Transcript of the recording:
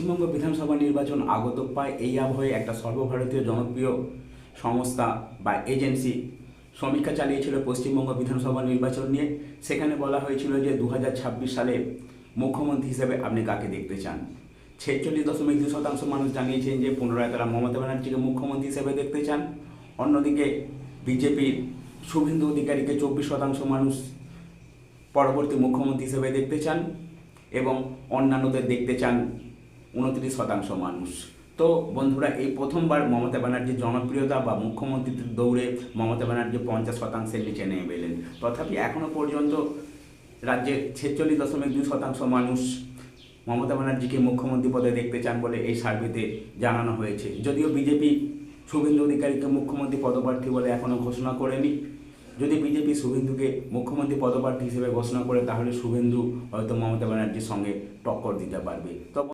পশ্চিমবঙ্গ বিধানসভা নির্বাচন আগত পায়, এই আবহে একটা সর্বভারতীয় জনপ্রিয় সংস্থা বা এজেন্সি সমীক্ষা চালিয়েছিল পশ্চিমবঙ্গ বিধানসভা নির্বাচন নিয়ে। সেখানে বলা হয়েছিল যে 2026 সালে মুখ্যমন্ত্রী হিসেবে আপনি কাকে দেখতে চান। 46.2% মানুষ জানিয়েছেন যে পুনরায় তারা মমতা ব্যানার্জিকে মুখ্যমন্ত্রী হিসেবে দেখতে চান। অন্যদিকে বিজেপির শুভেন্দু অধিকারীকে 24% মানুষ পরবর্তী মুখ্যমন্ত্রী হিসেবে দেখতে চান এবং অন্যান্যদের দেখতে চান 29% মানুষ। তো বন্ধুরা, এই প্রথমবার মমতা ব্যানার্জির জনপ্রিয়তা বা মুখ্যমন্ত্রীর দৌড়ে মমতা ব্যানার্জি 50%-এর নিচে নেমে এলেন। তথাপি এখনও পর্যন্ত রাজ্যে 46.2% মানুষ মমতা ব্যানার্জিকে মুখ্যমন্ত্রী পদে দেখতে চান বলে এই সার্ভেতে জানানো হয়েছে। যদিও বিজেপি শুভেন্দু অধিকারীকে মুখ্যমন্ত্রী পদপ্রার্থী বলে এখনও ঘোষণা করেনি। যদি বিজেপি শুভেন্দুকে মুখ্যমন্ত্রী পদপ্রার্থী হিসেবে ঘোষণা করে, তাহলে শুভেন্দু হয়তো মমতা ব্যানার্জির সঙ্গে টক্কর দিতে পারবে। তো